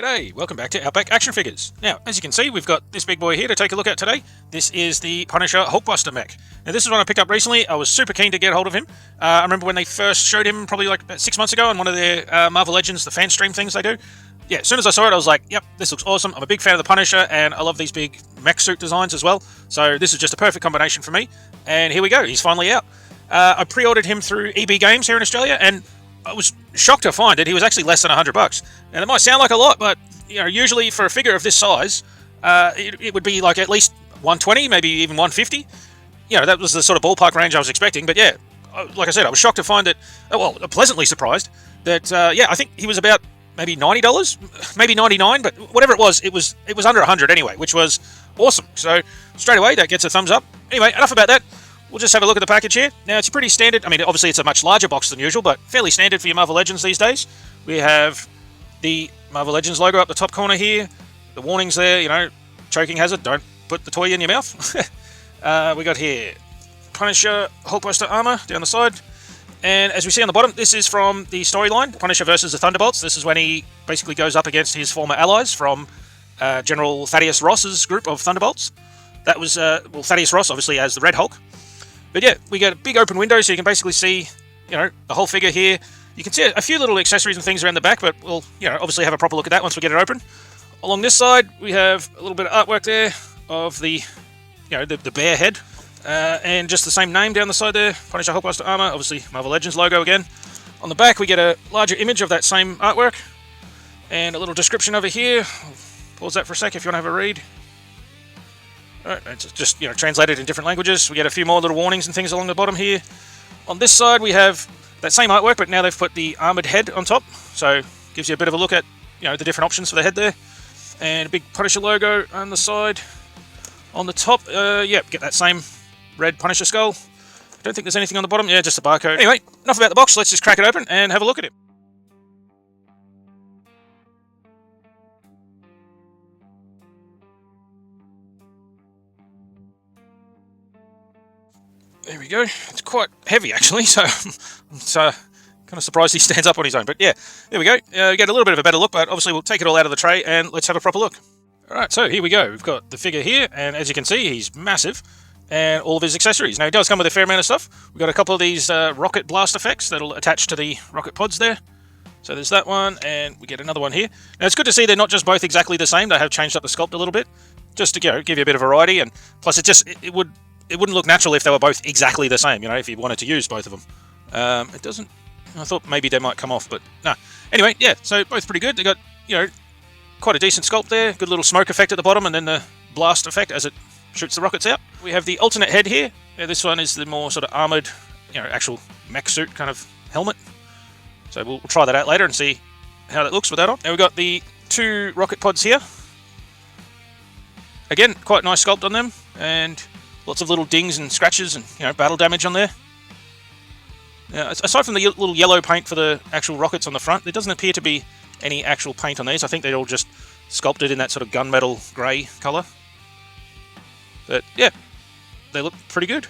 G'day, welcome back to Outback Action Figures. Now, as you can see, we've got this big boy here to take a look at today. This is the Punisher Hulkbuster mech. Now, this is one I picked up recently. I was super keen to get hold of him. I remember when they first showed him, probably like about 6 months ago, on one of their Marvel Legends, the fan stream things they do. Yeah, as soon as I saw it, I was like, yep, this looks awesome. I'm a big fan of the Punisher, and I love these big mech suit designs as well. So this is just a perfect combination for me. And here we go, he's finally out. I pre-ordered him through EB Games here in Australia, and I was shocked to find that he was actually less than $100. And it might sound like a lot, but you know, usually for a figure of this size, it would be like at least 120, maybe even 150. You know, that was the sort of ballpark range I was expecting. But yeah, like I said, I was shocked to find that. Well, pleasantly surprised that. Yeah, I think he was about maybe $90, maybe $99, but whatever it was under 100 anyway, which was awesome. So straight away, that gets a thumbs up. Anyway, enough about that. We'll just have a look at the package here. Now, it's pretty standard. I mean, obviously, it's a much larger box than usual, but fairly standard for your Marvel Legends these days. We have the Marvel Legends logo up the top corner here. The warnings there, you know, choking hazard, don't put the toy in your mouth. We got here Punisher Hulkbuster armour down the side. And as we see on the bottom, this is from the storyline, Punisher versus the Thunderbolts. This is when he basically goes up against his former allies from General Thaddeus Ross's group of Thunderbolts. That was, well, Thaddeus Ross, obviously, as the Red Hulk. But yeah, we get a big open window, so you can basically see, you know, the whole figure here. You can see a few little accessories and things around the back, but we'll, you know, obviously have a proper look at that once we get it open. Along this side, we have a little bit of artwork there of the, you know, the bear head, and just the same name down the side there, Punisher Hulkbuster armor, obviously Marvel Legends logo again. On the back, we get a larger image of that same artwork, and a little description over here. I'll pause that for a sec if you want to have a read. Alright, it's just, you know, translated in different languages. We get a few more little warnings and things along the bottom here. On this side, we have that same artwork, but now they've put the armoured head on top. So, gives you a bit of a look at, you know, the different options for the head there. And a big Punisher logo on the side. On the top, yeah, get that same red Punisher skull. I don't think there's anything on the bottom. Yeah, just a barcode. Anyway, enough about the box. Let's just crack it open and have a look at it. There we go. It's quite heavy, actually, so it's kind of surprised he stands up on his own. But yeah, there we go. Get a little bit of a better look, but obviously we'll take it all out of the tray and let's have a proper look. Alright, so here we go. We've got the figure here, and as you can see, he's massive, and all of his accessories. Now, he does come with a fair amount of stuff. We've got a couple of these rocket blast effects that'll attach to the rocket pods there. So there's that one, and we get another one here. Now, it's good to see they're not just both exactly the same. They have changed up the sculpt a little bit, just to, you know, give you a bit of variety, and plus it wouldn't look natural if they were both exactly the same, you know, if you wanted to use both of them. It doesn't. I thought maybe they might come off, but no. Anyway, yeah, so both pretty good. They got, you know, quite a decent sculpt there. Good little smoke effect at the bottom, and then the blast effect as it shoots the rockets out. We have the alternate head here. Yeah, this one is the more sort of armoured, you know, actual mech suit kind of helmet. So we'll try that out later and see how that looks with that on. Now we've got the two rocket pods here. Again, quite nice sculpt on them, and lots of little dings and scratches and, you know, battle damage on there. Now, aside from the little yellow paint for the actual rockets on the front, there doesn't appear to be any actual paint on these. I think they're all just sculpted in that sort of gunmetal grey colour. But yeah, they look pretty good.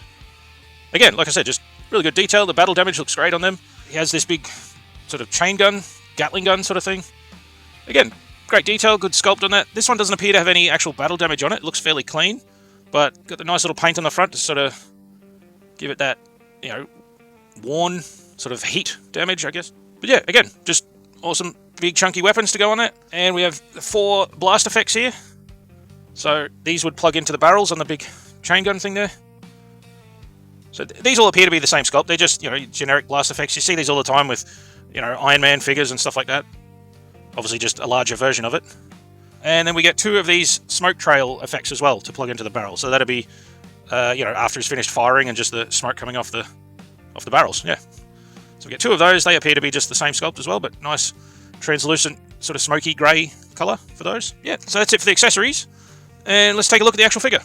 Again, like I said, just really good detail. The battle damage looks great on them. He has this big sort of chain gun, Gatling gun sort of thing. Again, great detail, good sculpt on that. This one doesn't appear to have any actual battle damage on it. It looks fairly clean. But got the nice little paint on the front to sort of give it that, you know, worn sort of heat damage, I guess. But yeah, again, just awesome big chunky weapons to go on it. And we have 4 blast effects here. So these would plug into the barrels on the big chain gun thing there. So these all appear to be the same sculpt. They're just, you know, generic blast effects. You see these all the time with, you know, Iron Man figures and stuff like that. Obviously just a larger version of it. And then we get 2 of these smoke trail effects as well to plug into the barrel. So that'll be, you know, after he's finished firing and just the smoke coming off the barrels. Yeah. So we get 2 of those. They appear to be just the same sculpt as well, but nice translucent sort of smoky grey colour for those. Yeah. So that's it for the accessories. And let's take a look at the actual figure.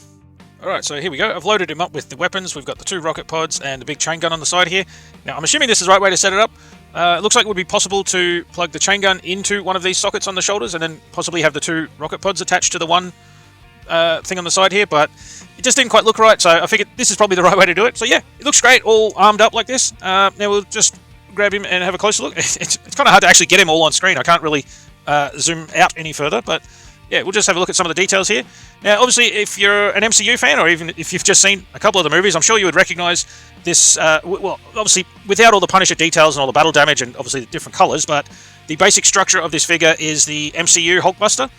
Alright, so here we go. I've loaded him up with the weapons. We've got the 2 rocket pods and the big chain gun on the side here. Now, I'm assuming this is the right way to set it up. It looks like it would be possible to plug the chain gun into one of these sockets on the shoulders and then possibly have the 2 rocket pods attached to the one thing on the side here, but it just didn't quite look right, so I figured this is probably the right way to do it. So yeah, it looks great, all armed up like this. Now we'll just grab him and have a closer look. It's kind of hard to actually get him all on screen. I can't really zoom out any further, but yeah, we'll just have a look at some of the details here. Now, obviously, if you're an MCU fan, or even if you've just seen a couple of the movies, I'm sure you would recognize this, well, obviously, without all the Punisher details and all the battle damage and obviously the different colors, but the basic structure of this figure is the MCU Hulkbuster.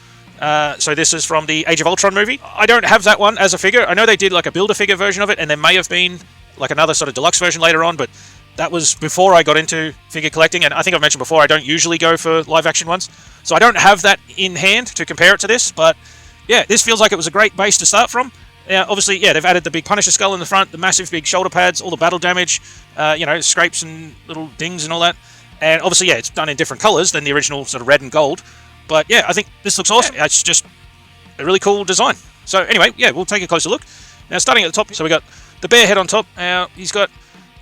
So this is from the Age of Ultron movie. I don't have that one as a figure. I know they did like a Build-A-Figure version of it, and there may have been like another sort of deluxe version later on, but that was before I got into figure collecting, and I think I've mentioned before, I don't usually go for live-action ones. So I don't have that in hand to compare it to this, but yeah, this feels like it was a great base to start from. Obviously, yeah, they've added the big Punisher skull in the front, the massive big shoulder pads, all the battle damage, you know, scrapes and little dings and all that. And obviously, yeah, it's done in different colors than the original sort of red and gold. But yeah, I think this looks awesome. It's just a really cool design. So anyway, yeah, we'll take a closer look. Now, starting at the top, so we got the bear head on top. He's got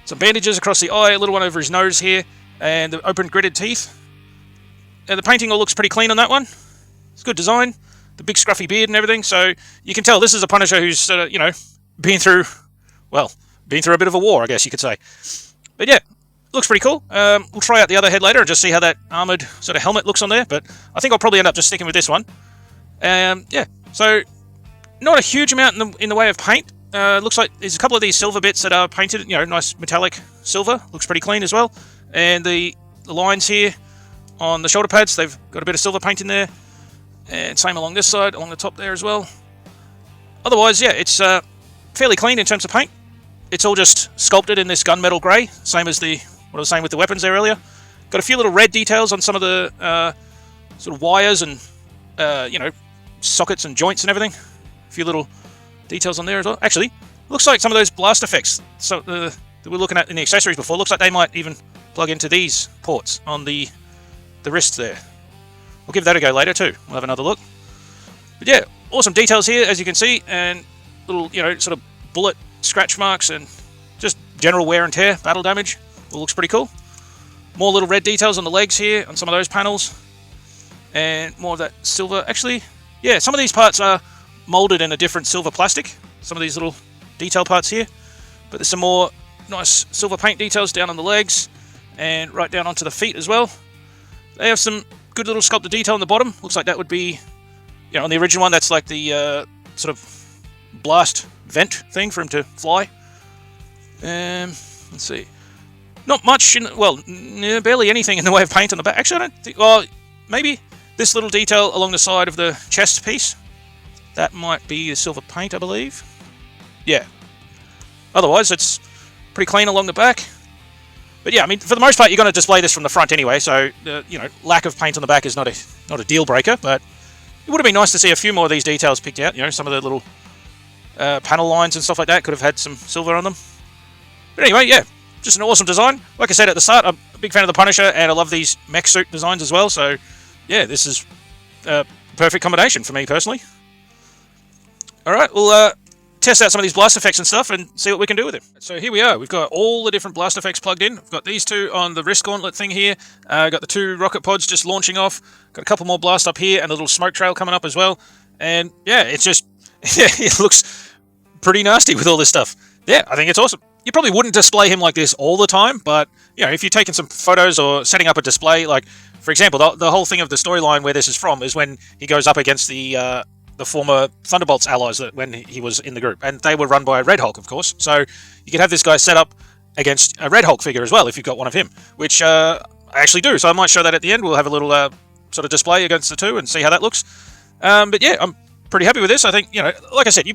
some bandages across the eye, a little one over his nose here, and the open gritted teeth. The painting all looks pretty clean on that one. It's good design. The big scruffy beard and everything. So you can tell this is a Punisher who's sort of, you know, been through a bit of a war, I guess you could say. But yeah, looks pretty cool. We'll try out the other head later and just see how that armoured sort of helmet looks on there. But I think I'll probably end up just sticking with this one. Yeah, so not a huge amount in the way of paint. Looks like there's a couple of these silver bits that are painted, you know, nice metallic silver. Looks pretty clean as well. And the lines here on the shoulder pads, they've got a bit of silver paint in there. And same along this side, along the top there as well. Otherwise, yeah, it's fairly clean in terms of paint. It's all just sculpted in this gunmetal grey, same as what I was saying with the weapons there earlier. Got a few little red details on some of the sort of wires and, you know, sockets and joints and everything. A few little details on there as well. Actually, looks like some of those blast effects that we were looking at in the accessories before, looks like they might even plug into these ports on the wrists there. We'll give that a go later too. We'll have another look. But yeah, awesome details here, as you can see, and little, you know, sort of bullet scratch marks and just general wear and tear, battle damage. All looks pretty cool. More little red details on the legs here, on some of those panels. And more of that silver. Actually, yeah, some of these parts are molded in a different silver plastic. Some of these little detail parts here. But there's some more nice silver paint details down on the legs and right down onto the feet as well. They have some good little sculpted detail on the bottom. Looks like that would be, you know, on the original one, that's like the sort of blast vent thing for him to fly. Let's see. Not much, barely anything in the way of paint on the back. Actually, I don't think, well, maybe this little detail along the side of the chest piece. That might be the silver paint, I believe. Yeah. Otherwise, it's pretty clean along the back. But yeah, I mean, for the most part, you're going to display this from the front anyway, so, you know, lack of paint on the back is not a deal breaker, but it would have been nice to see a few more of these details picked out. You know, some of the little panel lines and stuff like that could have had some silver on them. But anyway, yeah, just an awesome design. Like I said at the start, I'm a big fan of the Punisher, and I love these mech suit designs as well, so yeah, this is a perfect combination for me personally. Alright, we'll test out some of these blast effects and stuff and see what we can do with it. So here we are. We've got all the different blast effects plugged in. We've got these two on the wrist gauntlet thing here. Got the two rocket pods just launching off. Got a couple more blast up here and a little smoke trail coming up as well. And yeah, it's just, it looks pretty nasty with all this stuff. Yeah, I think it's awesome. You probably wouldn't display him like this all the time, but you know, if you're taking some photos or setting up a display, like for example, the whole thing of the storyline where this is from is when he goes up against the former Thunderbolts allies when he was in the group, and they were run by Red Hulk, of course. So you could have this guy set up against a Red Hulk figure as well if you've got one of him, which I actually do. So I might show that at the end. We'll have a little sort of display against the two and see how that looks. But yeah, I'm pretty happy with this. I think, you know, like I said,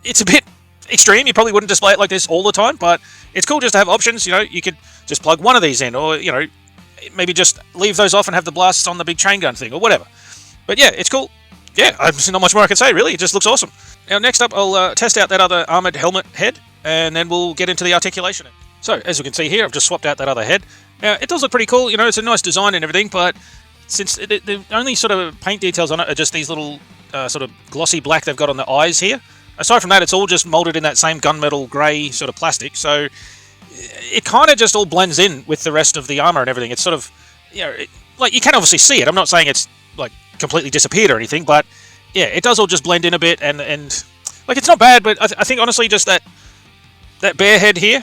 it's a bit extreme. You probably wouldn't display it like this all the time, but it's cool just to have options. You know, you could just plug one of these in, or you know, maybe just leave those off and have the blasts on the big chain gun thing or whatever. But yeah, it's cool. Yeah, there's not much more I can say, really. It just looks awesome. Now, next up, I'll test out that other armoured helmet head, and then we'll get into the articulation. So, as you can see here, I've just swapped out that other head. Now, it does look pretty cool. You know, it's a nice design and everything, but since the only sort of paint details on it are just these little sort of glossy black they've got on the eyes here. Aside from that, it's all just moulded in that same gunmetal grey sort of plastic, so it kind of just all blends in with the rest of the armour and everything. It's sort of, you know, like, you can obviously see it. I'm not saying it's, like, completely disappeared or anything, but yeah, it does all just blend in a bit, and like, it's not bad, but I think honestly just that bear head here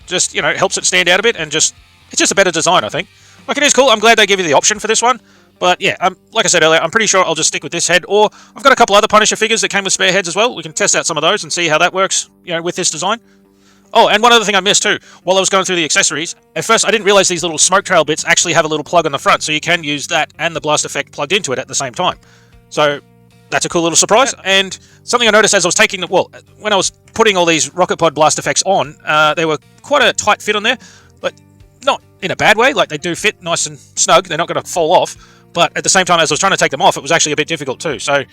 just, you know, helps it stand out a bit, and it's just a better design, I think. Like, it is cool. I'm glad they give you the option for this one, But yeah, like I said earlier, I'm pretty sure I'll just stick with this head, or I've got a couple other Punisher figures that came with spare heads as well. We can test out some of those and see how that works, you know, with this design. Oh, and one other thing I missed too, while I was going through the accessories, at first I didn't realize these little smoke trail bits actually have a little plug on the front, so you can use that and the blast effect plugged into it at the same time. So that's a cool little surprise. And something I noticed as I was taking when I was putting all these rocket pod blast effects on, they were quite a tight fit on there, but not in a bad way. Like, they do fit nice and snug, they're not going to fall off, but at the same time as I was trying to take them off, it was actually a bit difficult too. So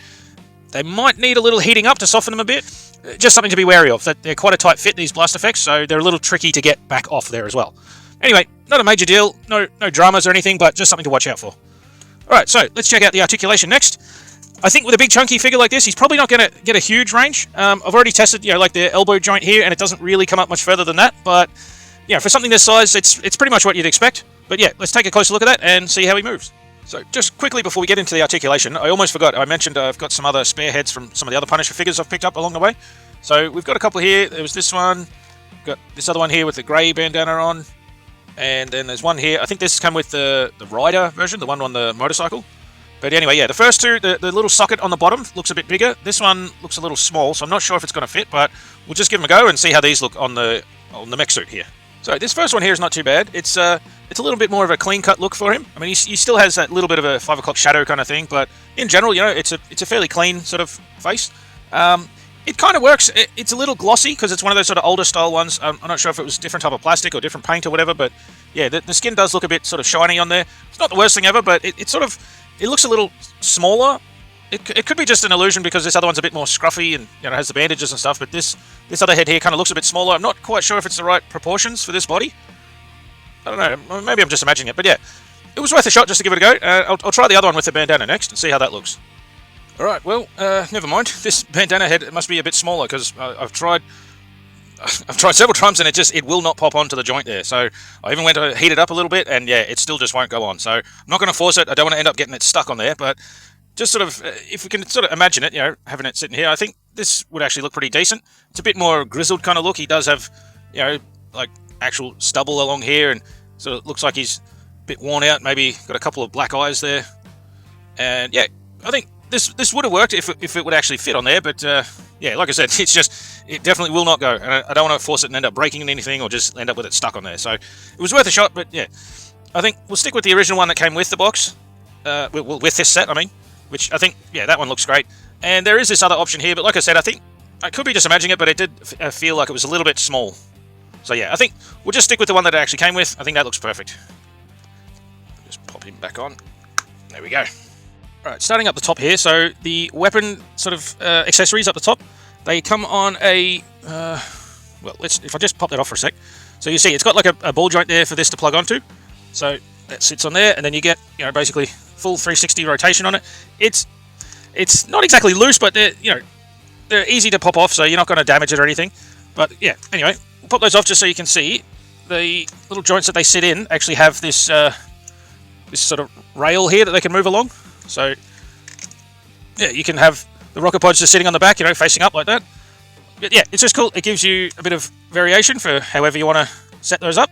they might need a little heating up to soften them a bit. Just something to be wary of, that they're quite a tight fit, these blast effects, so they're a little tricky to get back off there as well. Anyway, not a major deal, no dramas or anything, but just something to watch out for. Alright, so let's check out the articulation next. I think with a big chunky figure like this, he's probably not going to get a huge range. I've already tested, you know, like the elbow joint here, and it doesn't really come up much further than that, but yeah, for something this size, it's pretty much what you'd expect. But yeah, let's take a closer look at that and see how he moves. So just quickly before we get into the articulation, I almost forgot, I mentioned I've got some other spare heads from some of the other Punisher figures I've picked up along the way. So we've got a couple here. There was this one, got this other one here with the grey bandana on, and then there's one here. I think this came with the Rider version, the one on the motorcycle. But anyway, yeah, the first two, the little socket on the bottom looks a bit bigger. This one looks a little small, so I'm not sure if it's going to fit, but we'll just give them a go and see how these look on the mech suit here. So this first one here is not too bad. It's a little bit more of a clean-cut look for him. I mean, he still has that little bit of a 5 o'clock shadow kind of thing, but in general, you know, it's a fairly clean sort of face. It kind of works. It's a little glossy because it's one of those sort of older style ones. I'm not sure if it was a different type of plastic or different paint or whatever, but yeah, the skin does look a bit sort of shiny on there. It's not the worst thing ever, but it looks a little smaller. It could be just an illusion because this other one's a bit more scruffy and, you know, has the bandages and stuff, but this other head here kind of looks a bit smaller. I'm not quite sure if it's the right proportions for this body. I don't know, maybe I'm just imagining it, but yeah, it was worth a shot just to give it a go. I'll try the other one with the bandana next and see how that looks. Alright, well, never mind. This bandana head must be a bit smaller because I've tried several times and it will not pop onto the joint there. So I even went to heat it up a little bit and yeah, it still just won't go on. So I'm not going to force it. I don't want to end up getting it stuck on there, but just sort of, if we can sort of imagine it, you know, having it sitting here, I think this would actually look pretty decent. It's a bit more grizzled kind of look. He does have, you know, like actual stubble along here, and sort of looks like he's a bit worn out, maybe got a couple of black eyes there. And yeah, I think this would have worked if it would actually fit on there, but yeah, like I said, it definitely will not go, and I don't want to force it and end up breaking anything or just end up with it stuck on there. So it was worth a shot, but yeah, I think we'll stick with the original one that came with the box, with this set, I mean, which I think, yeah, that one looks great. And there is this other option here, but like I said, I think I could be just imagining it, but it did feel like it was a little bit small. So yeah, I think we'll just stick with the one that it actually came with. I think that looks perfect. Just pop him back on. There we go. Alright, starting up the top here, so the weapon sort of accessories up the top, they come on a, well, if I just pop that off for a sec. So you see, it's got like a ball joint there for this to plug onto. So that sits on there, and then you get, you know, basically full 360 rotation on it. It's not exactly loose, but they're easy to pop off, so you're not going to damage it or anything. But yeah, anyway, we'll pop those off just so you can see the little joints that they sit in actually have this this sort of rail here that they can move along. So yeah, you can have the rocket pods just sitting on the back, you know, facing up like that. But yeah, it's just cool. It gives you a bit of variation for however you want to set those up.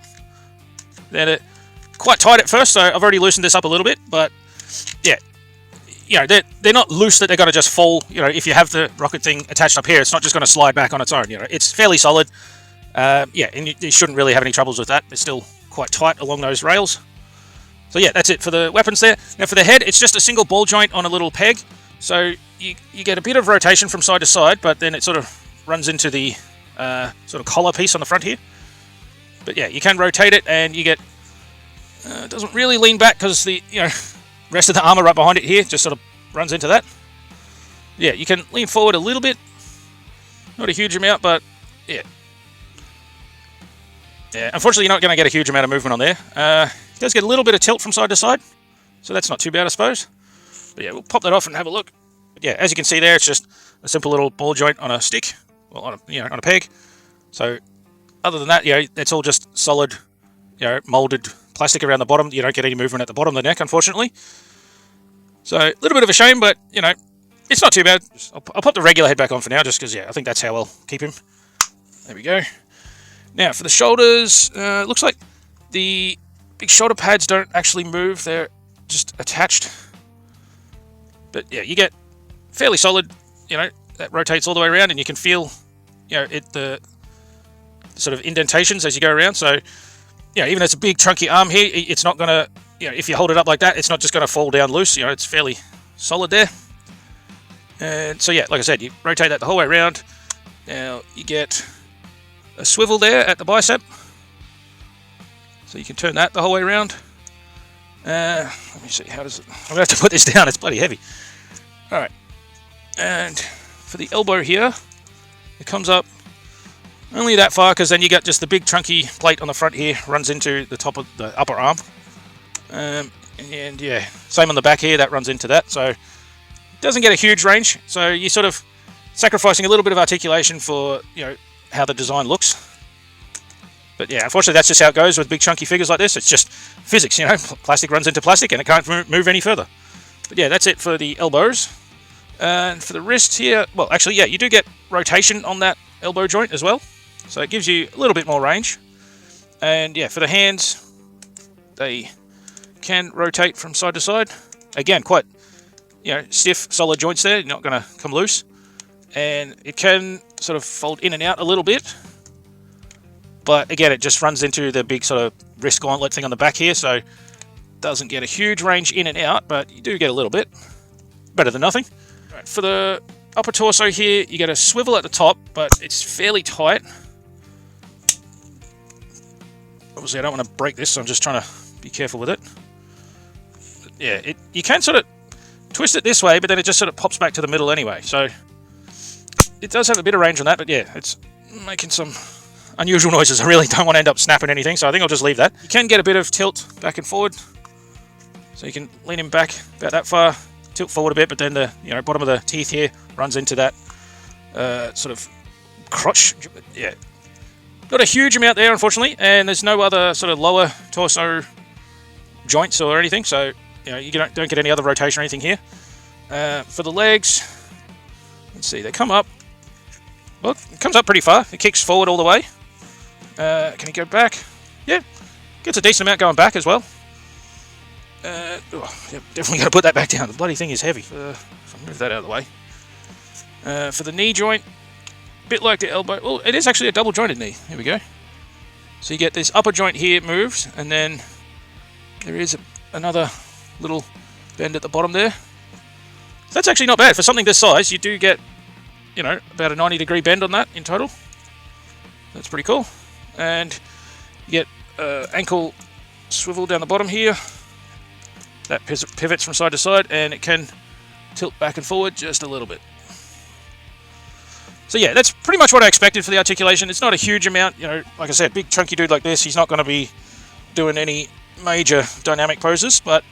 They're quite tight at first, so I've already loosened this up a little bit, but yeah, you know, they're not loose that they're going to just fall. You know, if you have the rocket thing attached up here, it's not just going to slide back on its own. You know, it's fairly solid. Yeah, and you shouldn't really have any troubles with that. They're still quite tight along those rails. So yeah, that's it for the weapons there. Now for the head, it's just a single ball joint on a little peg. So you get a bit of rotation from side to side, but then it sort of runs into the sort of collar piece on the front here. But yeah, you can rotate it, and you get it doesn't really lean back because the rest of the armor right behind it here just sort of runs into that. Yeah, you can lean forward a little bit, not a huge amount, but yeah. Yeah, unfortunately, you're not going to get a huge amount of movement on there. It does get a little bit of tilt from side to side, so that's not too bad, I suppose. But yeah, we'll pop that off and have a look. But yeah, as you can see there, it's just a simple little ball joint on a stick, well, on a peg. So other than that, it's all just solid, molded plastic around the bottom. You don't get any movement at the bottom of the neck, unfortunately. So a little bit of a shame, but it's not too bad. I'll pop the regular head back on for now, just because I think that's how I'll keep him. There we go. Now for the shoulders, looks like the big shoulder pads don't actually move. They're just attached. But yeah, you get fairly solid, you know, that rotates all the way around, and you can feel, you know, the sort of indentations as you go around. So, you know, even though it's a big chunky arm here, it's not going to, you know, if you hold it up like that, it's not just going to fall down loose. You know, it's fairly solid there. And so yeah, like I said, you rotate that the whole way around. Now you get a swivel there at the bicep, so you can turn that the whole way around. Let me see, how does it... I'm going to have to put this down, it's bloody heavy. Alright, and for the elbow here, it comes up only that far, because then you got just the big chunky plate on the front here, runs into the top of the upper arm. And yeah, same on the back here, that runs into that, so it doesn't get a huge range, so you're sort of sacrificing a little bit of articulation for, you know, how the design looks. But yeah, unfortunately that's just how it goes with big chunky figures like this. It's just physics, you know, plastic runs into plastic and it can't move any further. But yeah, that's it for the elbows. And for the wrists here, well actually yeah, you do get rotation on that elbow joint as well, so it gives you a little bit more range. And yeah, for the hands, they can rotate from side to side. Again, quite, you know, stiff, solid joints there, you're not going to come loose. And it can sort of fold in and out a little bit. But again, it just runs into the big sort of wrist gauntlet thing on the back here, so it doesn't get a huge range in and out, but you do get a little bit. Better than nothing. Right, for the upper torso here, you get a swivel at the top, but it's fairly tight. Obviously, I don't want to break this, so I'm just trying to be careful with it. But yeah, you can sort of twist it this way, but then it just sort of pops back to the middle anyway. So it does have a bit of range on that, but yeah, it's making some unusual noises. I really don't want to end up snapping anything, so I think I'll just leave that. You can get a bit of tilt back and forward, so you can lean him back about that far, tilt forward a bit, but then the, you know, bottom of the teeth here runs into that sort of crotch. Yeah, not a huge amount there, unfortunately, and there's no other sort of lower torso joints or anything, so you know, you don't get any other rotation or anything here. For the legs, let's see, they come up. Well, it comes up pretty far. It kicks forward all the way. Can you go back? Yeah, gets a decent amount going back as well. Yeah, definitely going to put that back down. The bloody thing is heavy. If I move that out of the way. For the knee joint, a bit like the elbow. Well, it is actually a double jointed knee. Here we go. So you get this upper joint here moves, and then there is another little bend at the bottom there. So that's actually not bad. For something this size, you do get, you know, about a 90-degree bend on that in total. That's pretty cool. And you get ankle swivel down the bottom here. That pivots from side to side, and it can tilt back and forward just a little bit. So yeah, that's pretty much what I expected for the articulation. It's not a huge amount, you know, like I said, big chunky dude like this, he's not going to be doing any major dynamic poses, but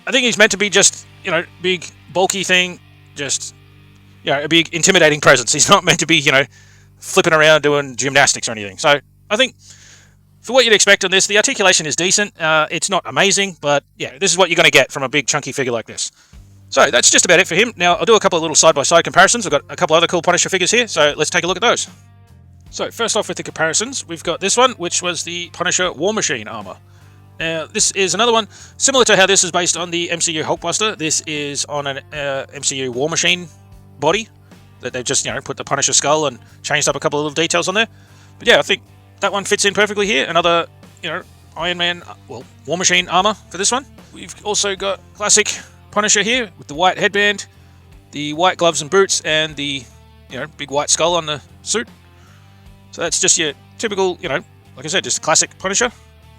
I think he's meant to be just, you know, big, bulky thing, just, you know, a big intimidating presence. He's not meant to be, you know, flipping around doing gymnastics or anything. So I think for what you'd expect on this, the articulation is decent. It's not amazing, but yeah, this is what you're going to get from a big chunky figure like this. So that's just about it for him. Now I'll do a couple of little side-by-side comparisons. I've got a couple other cool Punisher figures here, so let's take a look at those. So first off with the comparisons, we've got this one, which was the Punisher War Machine armor. Now this is another one, similar to how this is based on the MCU Hulkbuster. This is on an MCU War Machine body that they've just, you know, put the Punisher skull and changed up a couple of little details on there. But yeah, I think that one fits in perfectly here. Another, you know, Iron Man, well, War Machine armor for this one. We've also got classic Punisher here with the white headband, the white gloves and boots, and the, you know, big white skull on the suit. So that's just your typical, you know, like I said, just classic Punisher.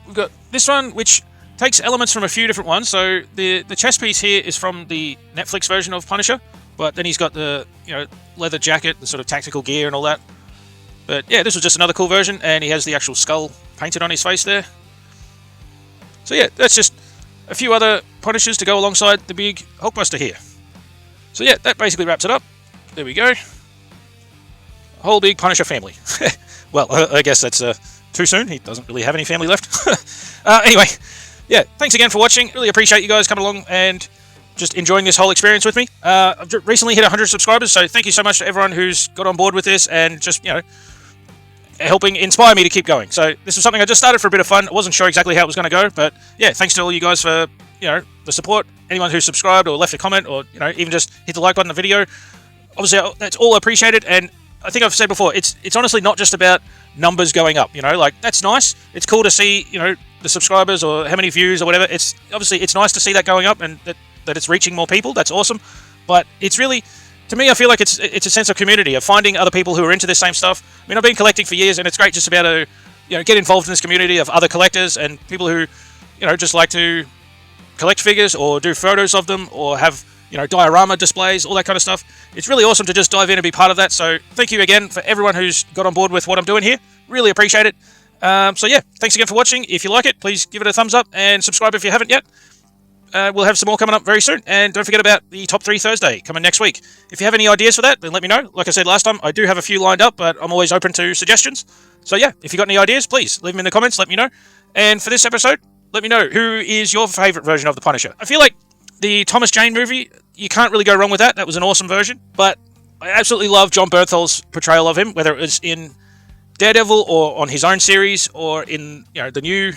We've got this one, which takes elements from a few different ones. So the chest piece here is from the Netflix version of Punisher, but then he's got the, you know, leather jacket, the sort of tactical gear and all that. But yeah, this was just another cool version, and he has the actual skull painted on his face there. So yeah, that's just a few other Punishers to go alongside the big Hulkbuster here. So yeah, that basically wraps it up. There we go. A whole big Punisher family. Well, I guess that's too soon. He doesn't really have any family left. Anyway, yeah, thanks again for watching. Really appreciate you guys coming along and just enjoying this whole experience with me. I've recently hit 100 subscribers, so thank you so much to everyone who's got on board with this and just, you know, helping inspire me to keep going. So this was something I just started for a bit of fun. I wasn't sure exactly how it was going to go, but yeah, thanks to all you guys for the support. Anyone who subscribed or left a comment, or even just hit the like button on the video. Obviously, that's all appreciated. And I think I've said before, it's honestly not just about numbers going up. Like that's nice. It's cool to see the subscribers or how many views or whatever. It's nice to see that going up and that it's reaching more people. That's awesome. But it's really, to me, I feel like it's a sense of community, of finding other people who are into this same stuff. I mean, I've been collecting for years, and it's great just to be able to get involved in this community of other collectors and people who just like to collect figures or do photos of them or have diorama displays, all that kind of stuff. It's really awesome to just dive in and be part of that. So thank you again for everyone who's got on board with what I'm doing here. Really appreciate it. So yeah, thanks again for watching. If you like it, please give it a thumbs up and subscribe if you haven't yet. We'll have some more coming up very soon. And don't forget about the Top 3 Thursday coming next week. If you have any ideas for that, then let me know. Like I said last time, I do have a few lined up, but I'm always open to suggestions. So yeah, if you got any ideas, please leave them in the comments, let me know. And for this episode, let me know who is your favourite version of the Punisher. I feel like the Thomas Jane movie, you can't really go wrong with that. That was an awesome version. But I absolutely love John Bernthal's portrayal of him, whether it was in Daredevil or on his own series or in the new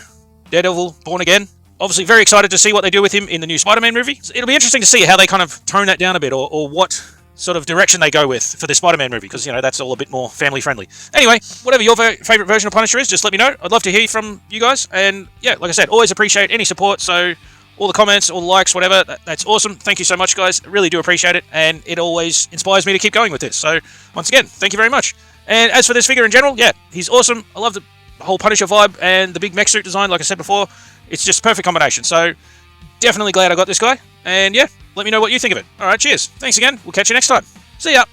Daredevil Born Again. Obviously very excited to see what they do with him in the new Spider-Man movie. It'll be interesting to see how they kind of tone that down a bit or what sort of direction they go with for the Spider-Man movie, because that's all a bit more family friendly. Anyway, whatever your favourite version of Punisher is, just let me know. I'd love to hear from you guys. And yeah, like I said, always appreciate any support. So all the comments, all the likes, whatever, that's awesome. Thank you so much, guys. I really do appreciate it. And it always inspires me to keep going with this. So once again, thank you very much. And as for this figure in general, yeah, he's awesome. I love the whole Punisher vibe and the big mech suit design, like I said before. It's just a perfect combination. So definitely glad I got this guy. And yeah, let me know what you think of it. All right, cheers. Thanks again. We'll catch you next time. See ya.